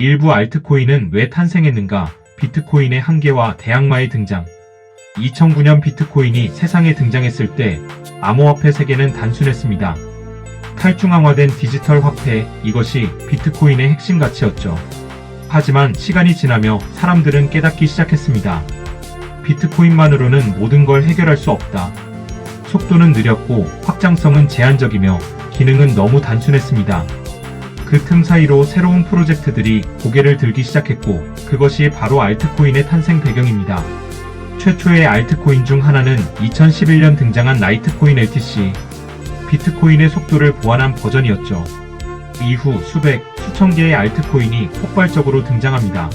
일부 알트코인은 왜 탄생했는가? 비트코인의 한계와 대항마의 등장. 2009년 비트코인이 세상에 등장했을 때 암호화폐 세계는 단순했습니다. 탈중앙화된 디지털 화폐, 이것이 비트코인의 핵심 가치였죠. 하지만 시간이 지나며 사람들은 깨닫기 시작했습니다. 비트코인만으로는 모든 걸 해결할 수 없다. 속도는 느렸고 확장성은 제한적이며 기능은 너무 단순했습니다. 그 틈 사이로 새로운 프로젝트들이 고개를 들기 시작했고, 그것이 바로 알트코인의 탄생 배경입니다. 최초의 알트코인 중 하나는 2011년 등장한 라이트코인 LTC, 비트코인의 속도를 보완한 버전이었죠. 이후 수백, 수천 개의 알트코인이 폭발적으로 등장합니다.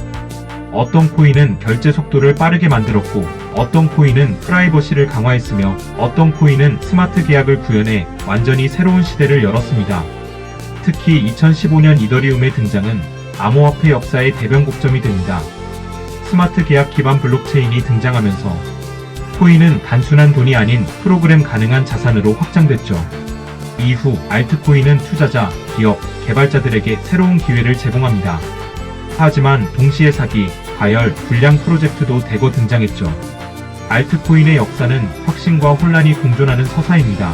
어떤 코인은 결제 속도를 빠르게 만들었고, 어떤 코인은 프라이버시를 강화했으며, 어떤 코인은 스마트 계약을 구현해 완전히 새로운 시대를 열었습니다. 특히 2015년 이더리움의 등장은 암호화폐 역사의 대변곡점이 됩니다. 스마트 계약 기반 블록체인이 등장하면서 코인은 단순한 돈이 아닌 프로그램 가능한 자산으로 확장됐죠. 이후 알트코인은 투자자, 기업, 개발자들에게 새로운 기회를 제공합니다. 하지만 동시에 사기, 과열, 불량 프로젝트도 대거 등장했죠. 알트코인의 역사는 혁신과 혼란이 공존하는 서사입니다.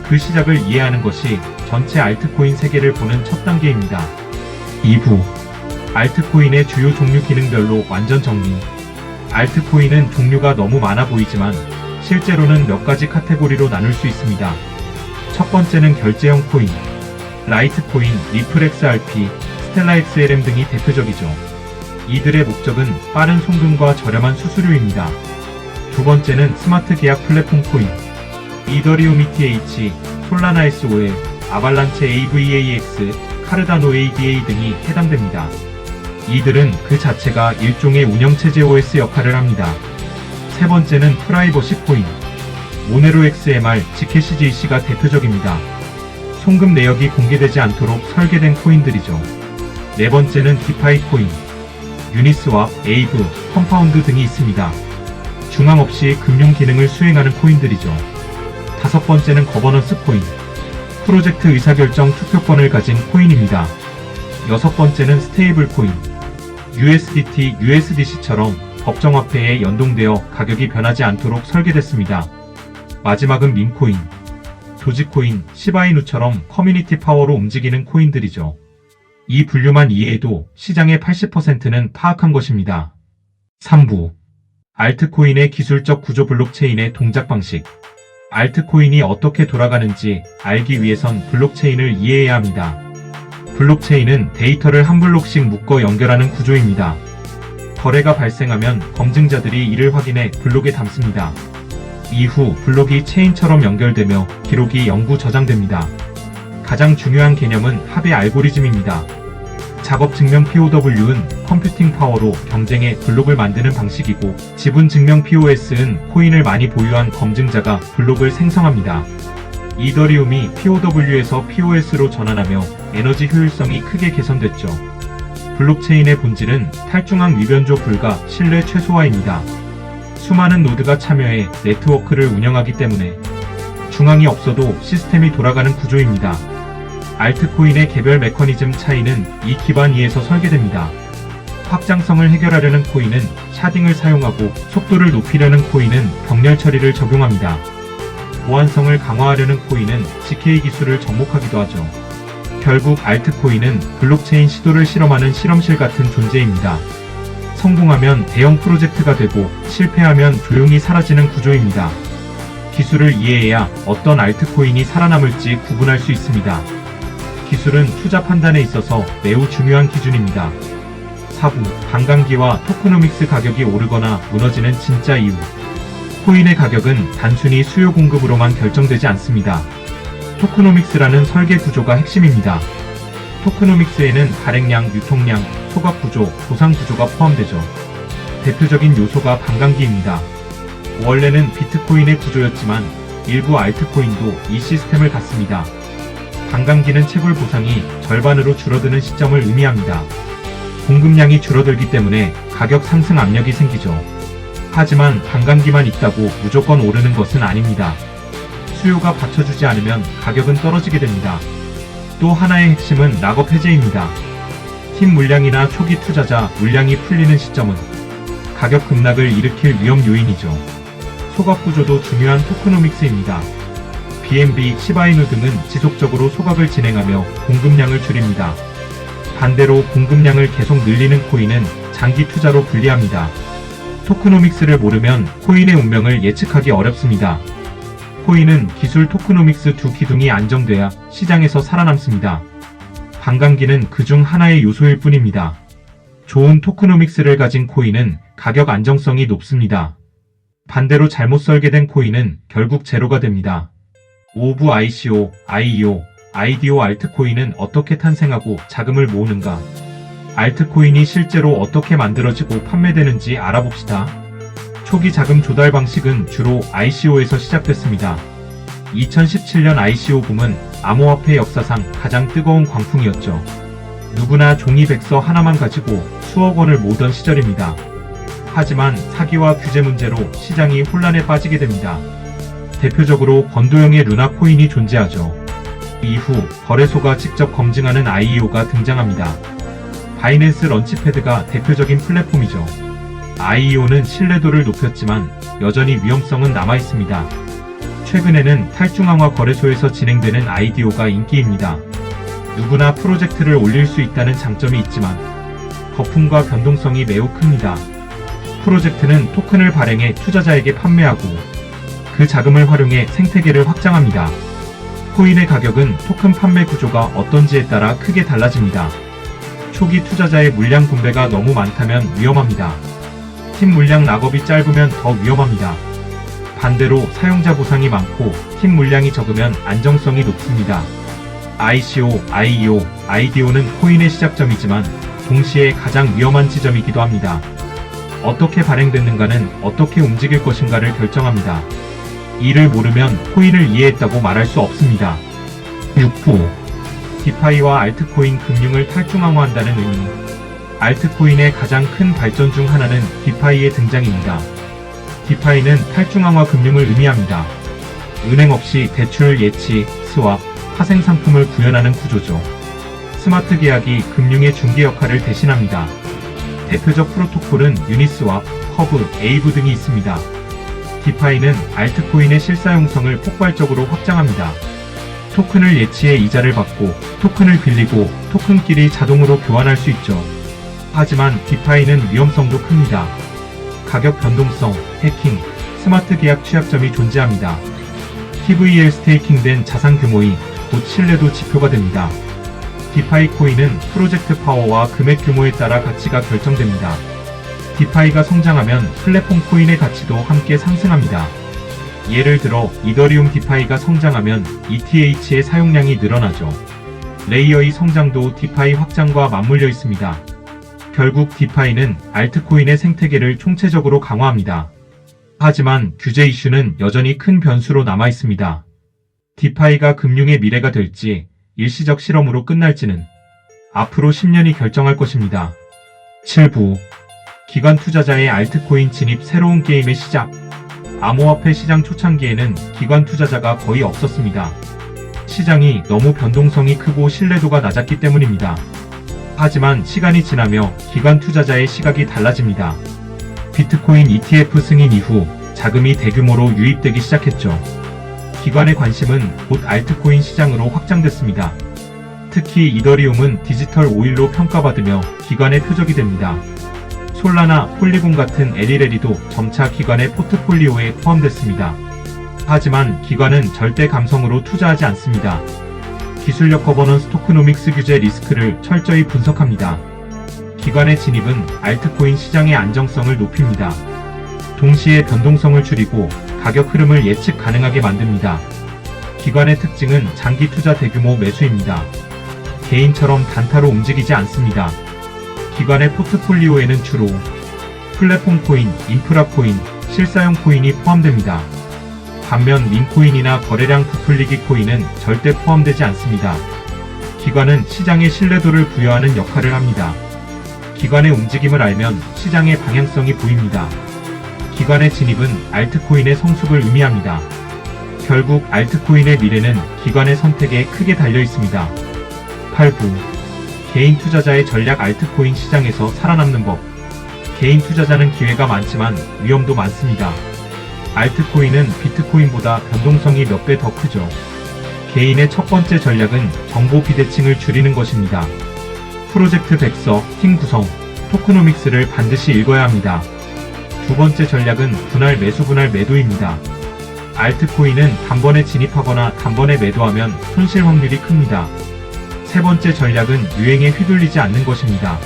그 시작을 이해하는 것이 전체 알트코인 세계를 보는 첫 단계입니다. 2부 알트코인의 주요 종류 기능별로 완전 정리. 알트코인은 종류가 너무 많아 보이지만 실제로는 몇 가지 카테고리로 나눌 수 있습니다. 첫 번째는 결제형 코인, 라이트코인, 리플 XRP, 스텔라 XLM 등이 대표적이죠. 이들의 목적은 빠른 송금과 저렴한 수수료입니다. 두 번째는 스마트 계약 플랫폼 코인, 이더리움 ETH, 솔라나 SOL, 아발란체 AVAX, 카르다노 ADA 등이 해당됩니다. 이들은 그 자체가 일종의 운영체제 OS 역할을 합니다. 세 번째는 프라이버시 코인, 모네로 XMR, 지캐시 JC가 대표적입니다. 송금 내역이 공개되지 않도록 설계된 코인들이죠. 네 번째는 디파이 코인, 유니스왑, 에이브, 컴파운드 등이 있습니다. 중앙 없이 금융 기능을 수행하는 코인들이죠. 다섯 번째는 거버넌스 코인, 프로젝트 의사결정 투표권을 가진 코인입니다. 여섯 번째는 스테이블 코인, USDT, USDC처럼 법정화폐에 연동되어 가격이 변하지 않도록 설계됐습니다. 마지막은 밈코인, 도지코인, 시바이누처럼 커뮤니티 파워로 움직이는 코인들이죠. 이 분류만 이해해도 시장의 80%는 파악한 것입니다. 3부 알트코인의 기술적 구조 블록체인의 동작 방식. 알트코인이 어떻게 돌아가는지 알기 위해선 블록체인을 이해해야 합니다. 블록체인은 데이터를 한 블록씩 묶어 연결하는 구조입니다. 거래가 발생하면 검증자들이 이를 확인해 블록에 담습니다. 이후 블록이 체인처럼 연결되며 기록이 영구 저장됩니다. 가장 중요한 개념은 합의 알고리즘입니다. 작업 증명 POW는 컴퓨팅 파워로 경쟁해 블록을 만드는 방식이고, 지분 증명 POS는 코인을 많이 보유한 검증자가 블록을 생성합니다. 이더리움이 POW에서 POS로 전환하며 에너지 효율성이 크게 개선됐죠. 블록체인의 본질은 탈중앙 위변조 불가, 신뢰 최소화입니다. 수많은 노드가 참여해 네트워크를 운영하기 때문에 중앙이 없어도 시스템이 돌아가는 구조입니다. 알트코인의 개별 메커니즘 차이는 이 기반 위에서 설계됩니다. 확장성을 해결하려는 코인은 샤딩을 사용하고, 속도를 높이려는 코인은 병렬 처리를 적용합니다. 보안성을 강화하려는 코인은 GK 기술을 접목하기도 하죠. 결국 알트코인은 블록체인 시도를 실험하는 실험실 같은 존재입니다. 성공하면 대형 프로젝트가 되고 실패하면 조용히 사라지는 구조입니다. 기술을 이해해야 어떤 알트코인이 살아남을지 구분할 수 있습니다. 기술은 투자 판단에 있어서 매우 중요한 기준입니다. 4부 반감기와 토크노믹스 가격이 오르거나 무너지는 진짜 이유. 코인의 가격은 단순히 수요 공급으로만 결정되지 않습니다. 토크노믹스라는 설계 구조가 핵심입니다. 토크노믹스에는 발행량, 유통량, 소각 구조, 보상 구조가 포함되죠. 대표적인 요소가 반감기입니다. 원래는 비트코인의 구조였지만 일부 알트코인도 이 시스템을 갖습니다. 반감기는 채굴 보상이 절반으로 줄어드는 시점을 의미합니다. 공급량이 줄어들기 때문에 가격 상승 압력이 생기죠. 하지만 반감기만 있다고 무조건 오르는 것은 아닙니다. 수요가 받쳐주지 않으면 가격은 떨어지게 됩니다. 또 하나의 핵심은 락업 해제입니다. 팀 물량이나 초기 투자자 물량이 풀리는 시점은 가격 급락을 일으킬 위험 요인이죠. 소각 구조도 중요한 토크노믹스입니다. BNB, 시바이누 등은 지속적으로 소각을 진행하며 공급량을 줄입니다. 반대로 공급량을 계속 늘리는 코인은 장기 투자로 불리합니다. 토크노믹스를 모르면 코인의 운명을 예측하기 어렵습니다. 코인은 기술 토크노믹스 두 기둥이 안정돼야 시장에서 살아남습니다. 반감기는 그중 하나의 요소일 뿐입니다. 좋은 토크노믹스를 가진 코인은 가격 안정성이 높습니다. 반대로 잘못 설계된 코인은 결국 제로가 됩니다. 오브 ICO, IEO, IDO 알트코인은 어떻게 탄생하고 자금을 모으는가? 알트코인이 실제로 어떻게 만들어지고 판매되는지 알아봅시다. 초기 자금 조달 방식은 주로 ICO에서 시작됐습니다. 2017년 ICO 붐은 암호화폐 역사상 가장 뜨거운 광풍이었죠. 누구나 종이백서 하나만 가지고 수억 원을 모으던 시절입니다. 하지만 사기와 규제 문제로 시장이 혼란에 빠지게 됩니다. 대표적으로 건도형의 루나 코인이 존재하죠. 이후 거래소가 직접 검증하는 IEO가 등장합니다. 바이낸스 런치패드가 대표적인 플랫폼이죠. IEO는 신뢰도를 높였지만 여전히 위험성은 남아있습니다. 최근에는 탈중앙화 거래소에서 진행되는 IDO가 인기입니다. 누구나 프로젝트를 올릴 수 있다는 장점이 있지만 거품과 변동성이 매우 큽니다. 프로젝트는 토큰을 발행해 투자자에게 판매하고 그 자금을 활용해 생태계를 확장합니다. 코인의 가격은 토큰 판매 구조가 어떤지에 따라 크게 달라집니다. 초기 투자자의 물량 분배가 너무 많다면 위험합니다. 팀 물량 락업이 짧으면 더 위험합니다. 반대로 사용자 보상이 많고 팀 물량이 적으면 안정성이 높습니다. ICO, IEO, IDO는 코인의 시작점이지만 동시에 가장 위험한 지점이기도 합니다. 어떻게 발행됐는가는 어떻게 움직일 것인가를 결정합니다. 이를 모르면 코인을 이해했다고 말할 수 없습니다. 6부 디파이와 알트코인 금융을 탈중앙화한다는 의미. 알트코인의 가장 큰 발전 중 하나는 디파이의 등장입니다. 디파이는 탈중앙화 금융을 의미합니다. 은행 없이 대출 예치, 스왑, 파생 상품을 구현하는 구조죠. 스마트 계약이 금융의 중개 역할을 대신합니다. 대표적 프로토콜은 유니스왑, 허브, 에이브 등이 있습니다. 디파이는 알트코인의 실사용성을 폭발적으로 확장합니다. 토큰을 예치해 이자를 받고 토큰을 빌리고 토큰끼리 자동으로 교환할 수 있죠. 하지만 디파이는 위험성도 큽니다. 가격 변동성, 해킹, 스마트 계약 취약점이 존재합니다. TVL 스테이킹된 자산 규모이 곧 신뢰도 지표가 됩니다. 디파이 코인은 프로젝트 파워와 금액 규모에 따라 가치가 결정됩니다. 디파이가 성장하면 플랫폼 코인의 가치도 함께 상승합니다. 예를 들어 이더리움 디파이가 성장하면 ETH의 사용량이 늘어나죠. 레이어의 성장도 디파이 확장과 맞물려 있습니다. 결국 디파이는 알트코인의 생태계를 총체적으로 강화합니다. 하지만 규제 이슈는 여전히 큰 변수로 남아 있습니다. 디파이가 금융의 미래가 될지 일시적 실험으로 끝날지는 앞으로 10년이 결정할 것입니다. 7부 기관 투자자의 알트코인 진입 새로운 게임의 시작. 암호화폐 시장 초창기에는 기관 투자자가 거의 없었습니다. 시장이 너무 변동성이 크고 신뢰도가 낮았기 때문입니다. 하지만 시간이 지나며 기관 투자자의 시각이 달라집니다. 비트코인 ETF 승인 이후 자금이 대규모로 유입되기 시작했죠. 기관의 관심은 곧 알트코인 시장으로 확장됐습니다. 특히 이더리움은 디지털 오일로 평가받으며 기관의 표적이 됩니다. 솔라나, 폴리곤 같은 LLL도 점차 기관의 포트폴리오에 포함됐습니다. 하지만 기관은 절대 감성으로 투자하지 않습니다. 기술력 거버넌스 토크노믹스 규제 리스크를 철저히 분석합니다. 기관의 진입은 알트코인 시장의 안정성을 높입니다. 동시에 변동성을 줄이고 가격 흐름을 예측 가능하게 만듭니다. 기관의 특징은 장기 투자 대규모 매수입니다. 개인처럼 단타로 움직이지 않습니다. 기관의 포트폴리오에는 주로 플랫폼 코인, 인프라 코인, 실사용 코인이 포함됩니다. 반면 밈코인이나 거래량 부풀리기 코인은 절대 포함되지 않습니다. 기관은 시장의 신뢰도를 부여하는 역할을 합니다. 기관의 움직임을 알면 시장의 방향성이 보입니다. 기관의 진입은 알트코인의 성숙을 의미합니다. 결국 알트코인의 미래는 기관의 선택에 크게 달려 있습니다. 8부 개인 투자자의 전략 알트코인 시장에서 살아남는 법. 개인 투자자는 기회가 많지만 위험도 많습니다. 알트코인은 비트코인보다 변동성이 몇 배 더 크죠. 개인의 첫 번째 전략은 정보 비대칭을 줄이는 것입니다. 프로젝트 백서, 팀 구성, 토크노믹스를 반드시 읽어야 합니다. 두 번째 전략은 분할 매수 분할 매도입니다. 알트코인은 단번에 진입하거나 단번에 매도하면 손실 확률이 큽니다. 세 번째 전략은 유행에 휘둘리지 않는 것입니다.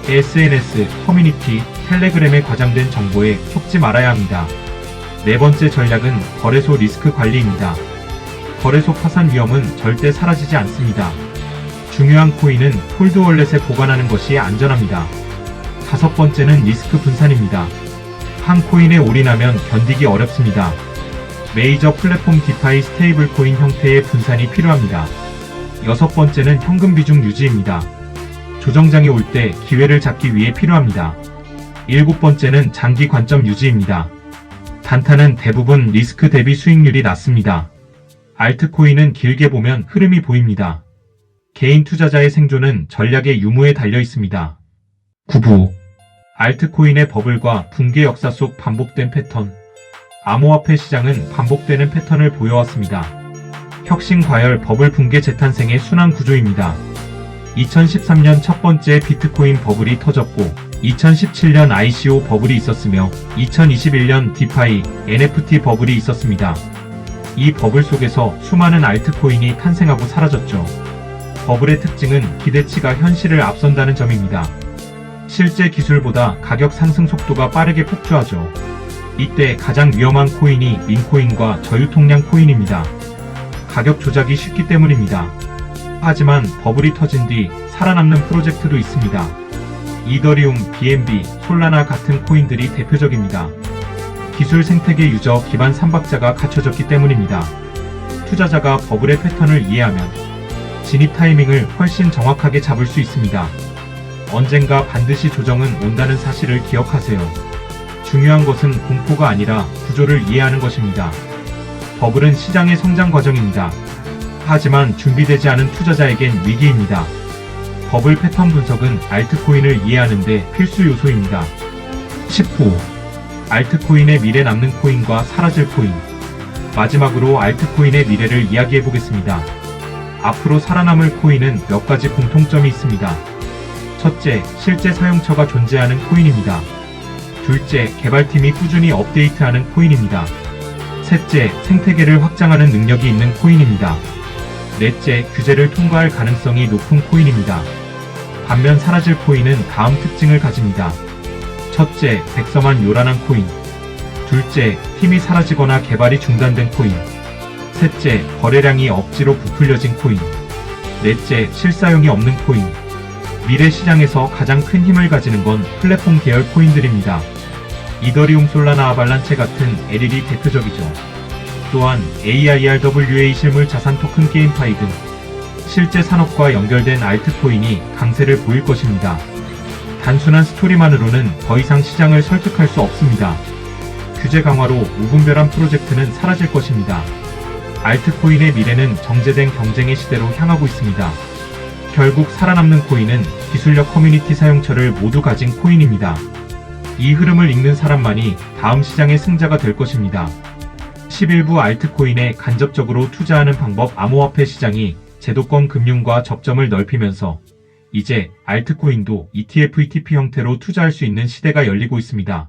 SNS, 커뮤니티, 텔레그램에 과장된 정보에 속지 말아야 합니다. 네 번째 전략은 거래소 리스크 관리입니다. 거래소 파산 위험은 절대 사라지지 않습니다. 중요한 코인은 홀드 월렛에 보관하는 것이 안전합니다. 다섯 번째는 리스크 분산입니다. 한 코인에 올인하면 견디기 어렵습니다. 메이저 플랫폼 디파이 스테이블 코인 형태의 분산이 필요합니다. 여섯 번째는 현금 비중 유지입니다. 조정장이 올 때 기회를 잡기 위해 필요합니다. 일곱 번째는 장기 관점 유지입니다. 단타는 대부분 리스크 대비 수익률이 낮습니다. 알트코인은 길게 보면 흐름이 보입니다. 개인 투자자의 생존은 전략의 유무에 달려 있습니다. 9부 알트코인의 버블과 붕괴 역사 속 반복된 패턴. 암호화폐 시장은 반복되는 패턴을 보여왔습니다. 혁신 과열 버블 붕괴 재탄생의 순환 구조입니다. 2013년 첫 번째 비트코인 버블이 터졌고 2017년 ICO 버블이 있었으며 2021년 디파이, NFT 버블이 있었습니다. 이 버블 속에서 수많은 알트코인이 탄생하고 사라졌죠. 버블의 특징은 기대치가 현실을 앞선다는 점입니다. 실제 기술보다 가격 상승 속도가 빠르게 폭주하죠. 이때 가장 위험한 코인이 민코인과 저유통량 코인입니다. 가격 조작이 쉽기 때문입니다. 하지만 버블이 터진 뒤 살아남는 프로젝트도 있습니다. 이더리움, BNB, 솔라나 같은 코인들이 대표적입니다. 기술 생태계 유저 기반 3박자가 갖춰졌기 때문입니다. 투자자가 버블의 패턴을 이해하면 진입 타이밍을 훨씬 정확하게 잡을 수 있습니다. 언젠가 반드시 조정은 온다는 사실을 기억하세요. 중요한 것은 공포가 아니라 구조를 이해하는 것입니다. 버블은 시장의 성장 과정입니다. 하지만 준비되지 않은 투자자에겐 위기입니다. 버블 패턴 분석은 알트코인을 이해하는 데 필수 요소입니다. 10호 알트코인의 미래 남는 코인과 사라질 코인. 마지막으로 알트코인의 미래를 이야기해 보겠습니다. 앞으로 살아남을 코인은 몇 가지 공통점이 있습니다. 첫째, 실제 사용처가 존재하는 코인입니다. 둘째, 개발팀이 꾸준히 업데이트하는 코인입니다. 셋째, 생태계를 확장하는 능력이 있는 코인입니다. 넷째, 규제를 통과할 가능성이 높은 코인입니다. 반면 사라질 코인은 다음 특징을 가집니다. 첫째, 백서만 요란한 코인. 둘째, 팀이 사라지거나 개발이 중단된 코인. 셋째, 거래량이 억지로 부풀려진 코인. 넷째, 실사용이 없는 코인. 미래 시장에서 가장 큰 힘을 가지는 건 플랫폼 계열 코인들입니다. 이더리움, 솔라나, 아발란체 같은 LL이 대표적이죠. 또한 AIRWA 실물 자산 토큰 게임파이 등 실제 산업과 연결된 알트코인이 강세를 보일 것입니다. 단순한 스토리만으로는 더 이상 시장을 설득할 수 없습니다. 규제 강화로 무분별한 프로젝트는 사라질 것입니다. 알트코인의 미래는 정제된 경쟁의 시대로 향하고 있습니다. 결국 살아남는 코인은 기술력 커뮤니티 사용처를 모두 가진 코인입니다. 이 흐름을 읽는 사람만이 다음 시장의 승자가 될 것입니다. 11부 알트코인에 간접적으로 투자하는 방법. 암호화폐 시장이 제도권 금융과 접점을 넓히면서 이제 알트코인도 ETF, ETP 형태로 투자할 수 있는 시대가 열리고 있습니다.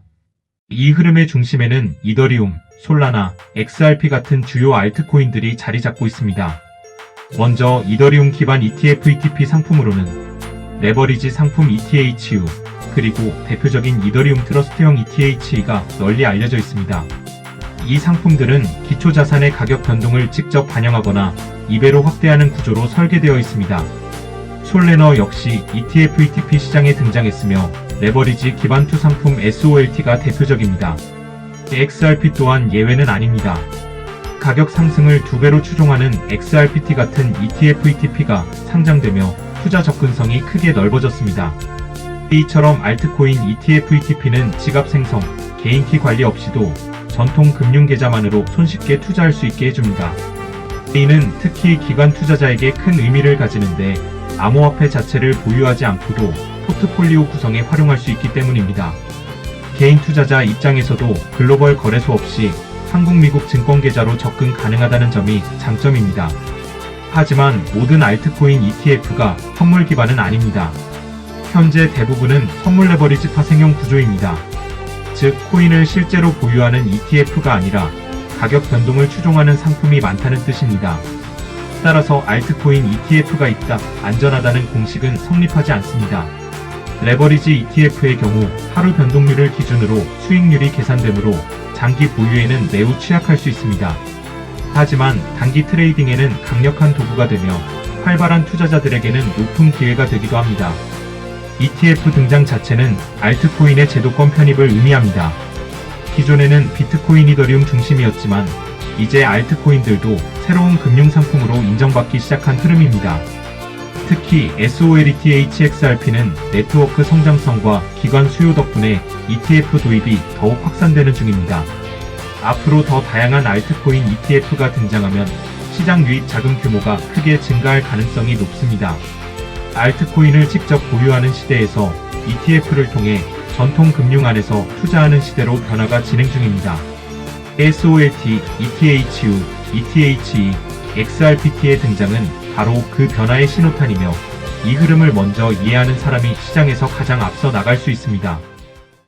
이 흐름의 중심에는 이더리움, 솔라나, XRP 같은 주요 알트코인들이 자리 잡고 있습니다. 먼저 이더리움 기반 ETF, ETP 상품으로는 레버리지 상품 ETHU, 그리고 대표적인 이더리움 트러스트형 ETHE가 널리 알려져 있습니다. 이 상품들은 기초자산의 가격 변동을 직접 반영하거나 2배로 확대하는 구조로 설계되어 있습니다. 솔레너 역시 ETF, ETP 시장에 등장했으며 레버리지 기반 투 상품 SOLT가 대표적입니다. XRP 또한 예외는 아닙니다. 가격 상승을 2배로 추종하는 XRPT 같은 ETF, ETP가 상장되며 투자 접근성이 크게 넓어졌습니다. 이처럼 알트코인 ETF, ETP는 지갑 생성, 개인키 관리 없이도 전통 금융 계좌만으로 손쉽게 투자할 수 있게 해줍니다. 이는 특히 기관 투자자에게 큰 의미를 가지는데 암호화폐 자체를 보유하지 않고도 포트폴리오 구성에 활용할 수 있기 때문입니다. 개인 투자자 입장에서도 글로벌 거래소 없이 한국, 미국 증권 계좌로 접근 가능하다는 점이 장점입니다. 하지만 모든 알트코인 ETF가 선물 기반은 아닙니다. 현재 대부분은 선물 레버리지 파생형 구조입니다. 즉, 코인을 실제로 보유하는 ETF가 아니라 가격 변동을 추종하는 상품이 많다는 뜻입니다. 따라서 알트코인 ETF가 있다, 안전하다는 공식은 성립하지 않습니다. 레버리지 ETF의 경우 하루 변동률을 기준으로 수익률이 계산되므로 장기 보유에는 매우 취약할 수 있습니다. 하지만 단기 트레이딩에는 강력한 도구가 되며 활발한 투자자들에게는 높은 기회가 되기도 합니다. ETF 등장 자체는 알트코인의 제도권 편입을 의미합니다. 기존에는 비트코인, 이더리움 중심이었지만 이제 알트코인들도 새로운 금융상품으로 인정받기 시작한 흐름입니다. 특히 SOLETH XRP는 네트워크 성장성과 기관 수요 덕분에 ETF 도입이 더욱 확산되는 중입니다. 앞으로 더 다양한 알트코인 ETF가 등장하면 시장 유입 자금 규모가 크게 증가할 가능성이 높습니다. 알트코인을 직접 보유하는 시대에서 ETF를 통해 전통 금융 안에서 투자하는 시대로 변화가 진행 중입니다. SOLT, ETHU, ETHE, XRPT의 등장은 바로 그 변화의 신호탄이며 이 흐름을 먼저 이해하는 사람이 시장에서 가장 앞서 나갈 수 있습니다.